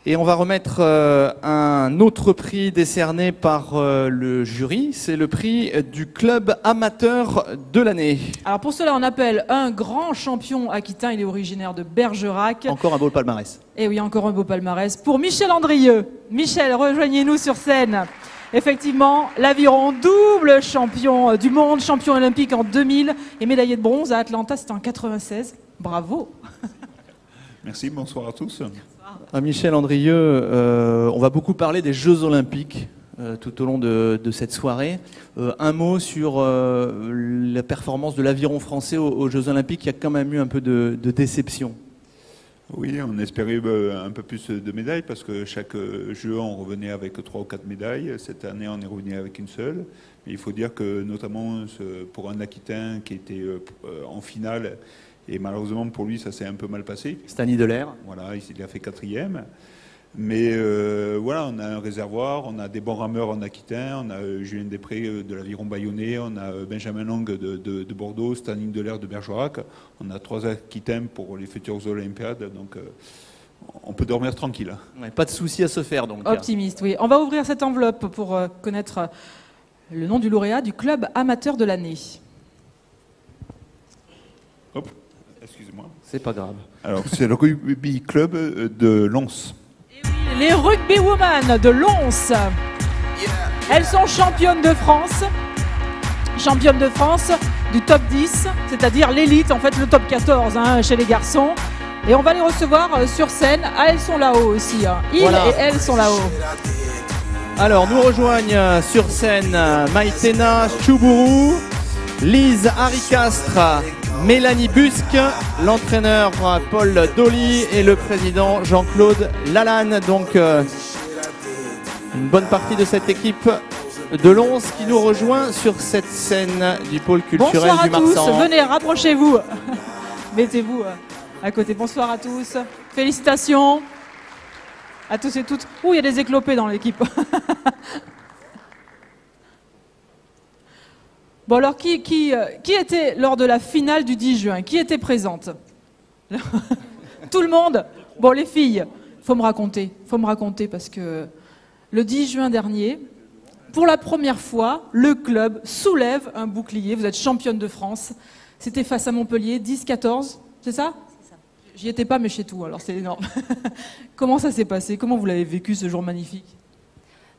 Et on va remettre un autre prix décerné par le jury. C'est le prix du club amateur de l'année. Alors pour cela, on appelle un grand champion aquitain. Il est originaire de Bergerac. Encore un beau palmarès. Et oui, encore un beau palmarès. Pour Michel Andrieux. Michel, rejoignez-nous sur scène. Effectivement, l'aviron, double champion du monde, champion olympique en 2000 et médaillé de bronze à Atlanta, c'était en 96. Bravo. Merci, bonsoir à tous. Michel Andrieux, on va beaucoup parler des Jeux Olympiques tout au long de cette soirée. Un mot sur la performance de l'aviron français aux Jeux Olympiques. Il y a quand même eu un peu de déception. Oui, on espérait un peu plus de médailles parce que chaque jeu, on revenait avec 3 ou 4 médailles. Cette année, on est revenu avec une seule. Mais il faut dire que, notamment pour un Aquitain qui était en finale, et malheureusement pour lui, ça s'est un peu mal passé. Stani Delair. Voilà, il a fait 4e. Mais voilà, on a un réservoir, on a des bons rameurs en Aquitain, on a Julien Després de l'aviron bayonnais, on a Benjamin Long de Bordeaux, Stanislas Delair de Bergerac. On a 3 Aquitains pour les futures Olympiades, donc on peut dormir tranquille. Ouais, pas de souci à se faire donc. Optimiste, oui. On va ouvrir cette enveloppe pour connaître le nom du lauréat du club amateur de l'année. Hop, excusez-moi. C'est pas grave. Alors, c'est le rugby club de Lons. Les rugby women de Lons. Elles sont championnes de France. Championnes de France du top 10, c'est-à-dire l'élite, en fait le top 14 chez les garçons. Et on va les recevoir sur scène. Ah, elles sont là-haut aussi. Ils voilà. Et elles sont là-haut. Alors, nous rejoignent sur scène Maïtena Choubourou, Lise Haricastre, Mélanie Busque, l'entraîneur Paul Dolly et le président Jean-Claude Lalanne. Donc une bonne partie de cette équipe de Lons qui nous rejoint sur cette scène du pôle culturel du Marsan. Bonsoir à tous, venez, rapprochez-vous. Mettez-vous à côté. Bonsoir à tous. Félicitations à tous et toutes. Ouh, il y a des éclopés dans l'équipe. Bon alors, qui était lors de la finale du 10 juin? Qui était présente? Tout le monde? Bon, les filles, faut me raconter parce que le 10 juin dernier, pour la première fois, le club soulève un bouclier. Vous êtes championne de France. C'était face à Montpellier, 10-14, c'est ça? C'est ça. J'y étais pas, mais chez tout, alors c'est énorme. Comment ça s'est passé? Comment vous l'avez vécu ce jour magnifique?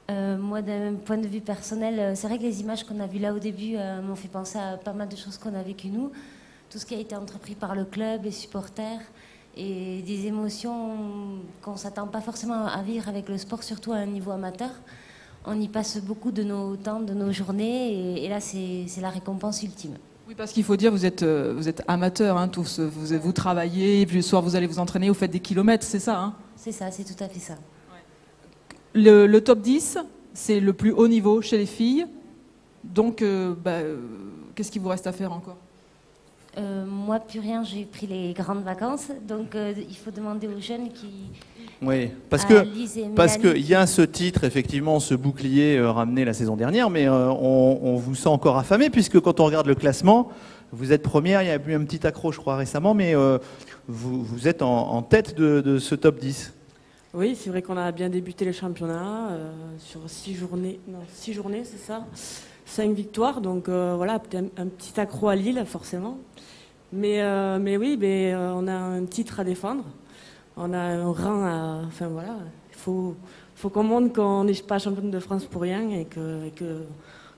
Moi, d'un point de vue personnel, c'est vrai que les images qu'on a vues là au début m'ont fait penser à pas mal de choses qu'on a vécues nous. Tout ce qui a été entrepris par le club, les supporters, et des émotions qu'on ne s'attend pas forcément à vivre avec le sport, surtout à un niveau amateur. On y passe beaucoup de nos temps, de nos journées, et là, c'est la récompense ultime. Oui, parce qu'il faut dire, vous êtes amateurs, hein, tous. Vous travaillez, et puis le soir, vous allez vous entraîner, vous faites des kilomètres, c'est ça, hein? C'est ça, c'est tout à fait ça. Le top 10, c'est le plus haut niveau chez les filles. Donc, qu'est-ce qu'il vous reste à faire encore? Moi, plus rien, j'ai pris les grandes vacances. Donc, il faut demander aux jeunes qui... Oui, parce qu'il y a ce titre, effectivement, ce bouclier ramené la saison dernière, mais on vous sent encore affamé, puisque quand on regarde le classement, vous êtes première, il y a eu un petit accroc, je crois, récemment, mais vous êtes en tête de ce top 10. Oui, c'est vrai qu'on a bien débuté les championnats sur 6 journées, c'est ça, 5 victoires, donc voilà, un petit accroc à Lille, forcément. Mais oui, on a un titre à défendre, on a un rang à... Enfin voilà, il faut qu'on montre qu'on n'est pas championne de France pour rien et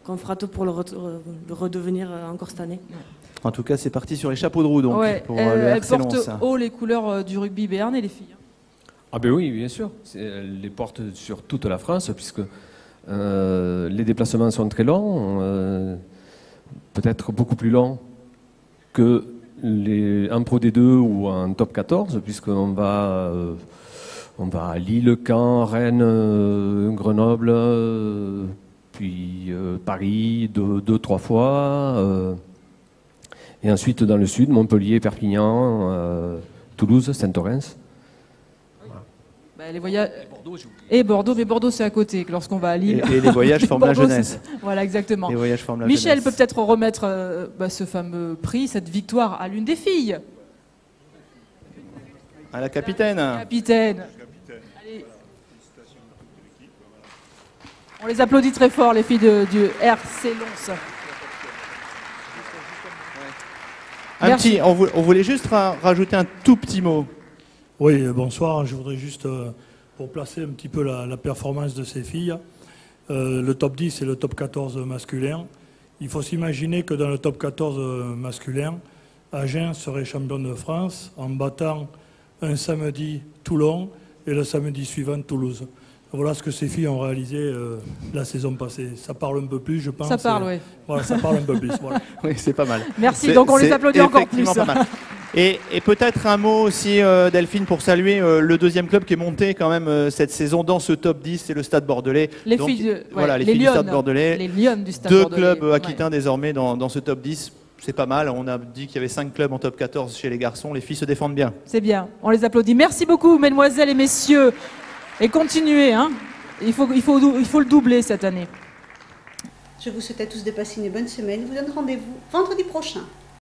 qu'on fera tout pour le redevenir encore cette année. En tout cas, c'est parti sur les chapeaux de roue, donc, ouais, pour le RC Lens. Elle porte haut les couleurs du rugby béarnais, les filles. Ah ben oui, bien sûr. Elle les porte sur toute la France, puisque les déplacements sont très longs, peut-être beaucoup plus longs que en Pro D2 ou en Top 14, puisqu'on va à Lille, Caen, Rennes, Grenoble, puis Paris 2-3 fois, et ensuite dans le sud, Montpellier, Perpignan, Toulouse, Saint-Orens. Les voyages... Et Bordeaux, mais Bordeaux c'est à côté, lorsqu'on va à Lille. Et les voyages forment la jeunesse. Voilà, exactement. Les voyages forment la Michel jeunesse. peut peut-être remettre ce fameux prix, cette victoire à l'une des filles. À la capitaine. Capitaine. Allez, On les applaudit très fort, les filles du RC Lons. Merci. On voulait juste rajouter un tout petit mot. Oui, bonsoir. Je voudrais juste, pour placer un petit peu la performance de ces filles, le top 10 et le top 14 masculin. Il faut s'imaginer que dans le top 14 masculin, Agen serait champion de France en battant un samedi Toulon et le samedi suivant Toulouse. Voilà ce que ces filles ont réalisé la saison passée. Ça parle un peu plus, je pense. Ça parle, oui. Voilà, ça parle un peu plus. Voilà. Oui, c'est pas mal. Merci, donc on les applaudit encore plus. Pas mal. Et peut-être un mot aussi, Delphine, pour saluer le deuxième club qui est monté quand même cette saison dans ce top 10, c'est le Stade Bordelais. Les donc, filles, voilà, les filles du Stade Bordelais. Les Lyonnes du Stade Deux Bordelais. clubs aquitains désormais dans ce top 10. C'est pas mal. On a dit qu'il y avait 5 clubs en top 14 chez les garçons. Les filles se défendent bien. C'est bien. On les applaudit. Merci beaucoup, mesdemoiselles et messieurs. Et continuez, hein. Il faut le doubler cette année. Je vous souhaite à tous de passer une bonne semaine. Je vous donne rendez-vous vendredi prochain.